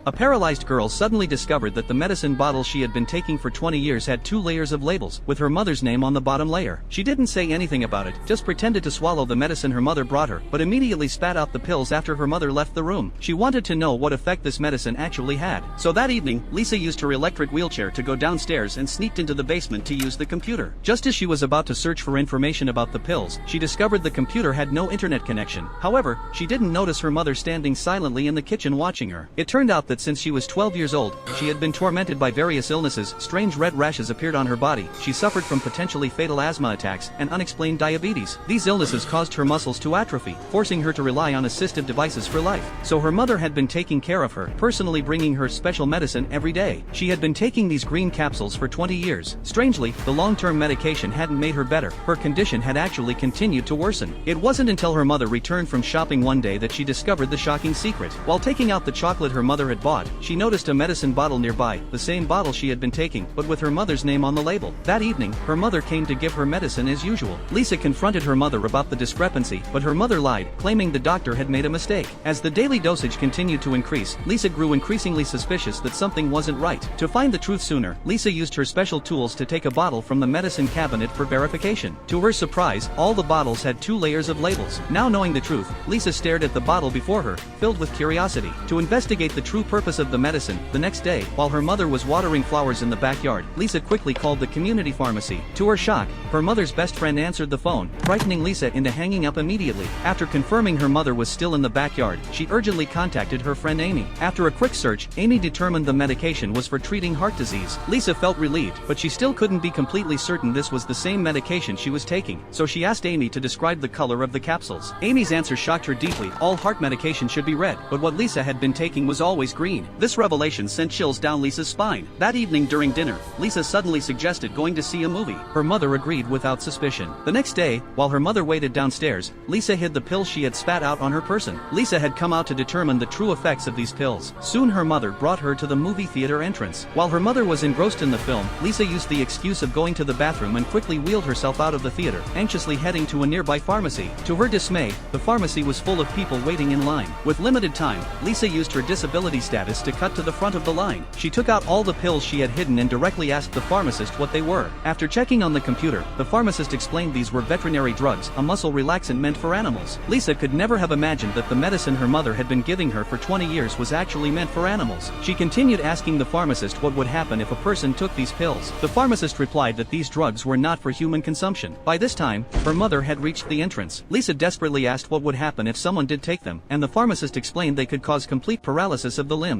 A paralyzed girl suddenly discovered that the medicine bottle she had been taking for 20 years had 2 layers of labels, with her mother's name on the bottom layer. She didn't say anything about it, just pretended to swallow the medicine her mother brought her, but immediately spat out the pills after her mother left the room. She wanted to know what effect this medicine actually had. So that evening, Lisa used her electric wheelchair to go downstairs and sneaked into the basement to use the computer. Just as she was about to search for information about the pills, she discovered the computer had no internet connection. However, she didn't notice her mother standing silently in the kitchen watching her. It turned out that since she was 12 years old, she had been tormented by various illnesses. Strange red rashes appeared on her body. She suffered from potentially fatal asthma attacks and unexplained diabetes. These illnesses caused her muscles to atrophy, forcing her to rely on assistive devices for life. So her mother had been taking care of her, personally bringing her special medicine every day. She had been taking these green capsules for 20 years. Strangely, the long-term medication hadn't made her better. Her condition had actually continued to worsen. It wasn't until her mother returned from shopping one day that she discovered the shocking secret. While taking out the chocolate her mother had bought, she noticed a medicine bottle nearby, the same bottle she had been taking, but with her mother's name on the label. That evening, her mother came to give her medicine as usual. Lisa confronted her mother about the discrepancy, but her mother lied, claiming the doctor had made a mistake. As the daily dosage continued to increase, Lisa grew increasingly suspicious that something wasn't right. To find the truth sooner, Lisa used her special tools to take a bottle from the medicine cabinet for verification. To her surprise, all the bottles had 2 layers of labels. Now knowing the truth, Lisa stared at the bottle before her, filled with curiosity. To investigate the true purpose of the medicine, the next day, while her mother was watering flowers in the backyard, Lisa quickly called the community pharmacy. To her shock, her mother's best friend answered the phone, frightening Lisa into hanging up immediately. After confirming her mother was still in the backyard, she urgently contacted her friend Amy. After a quick search, Amy determined the medication was for treating heart disease. Lisa felt relieved, but she still couldn't be completely certain this was the same medication she was taking, so she asked Amy to describe the color of the capsules. Amy's answer shocked her deeply. All heart medication should be red, but what Lisa had been taking was always green. This revelation sent chills down Lisa's spine. That evening during dinner, Lisa suddenly suggested going to see a movie. Her mother agreed without suspicion. The next day, while her mother waited downstairs, Lisa hid the pills she had spat out on her person. Lisa had come out to determine the true effects of these pills. Soon her mother brought her to the movie theater entrance. While her mother was engrossed in the film, Lisa used the excuse of going to the bathroom and quickly wheeled herself out of the theater, anxiously heading to a nearby pharmacy. To her dismay, the pharmacy was full of people waiting in line. With limited time, Lisa used her disability status to cut to the front of the line. She took out all the pills she had hidden and directly asked the pharmacist what they were. After checking on the computer, the pharmacist explained these were veterinary drugs, a muscle relaxant meant for animals. Lisa could never have imagined that the medicine her mother had been giving her for 20 years was actually meant for animals. She continued asking the pharmacist what would happen if a person took these pills. The pharmacist replied that these drugs were not for human consumption. By this time, her mother had reached the entrance. Lisa desperately asked what would happen if someone did take them, and the pharmacist explained they could cause complete paralysis of the limbs.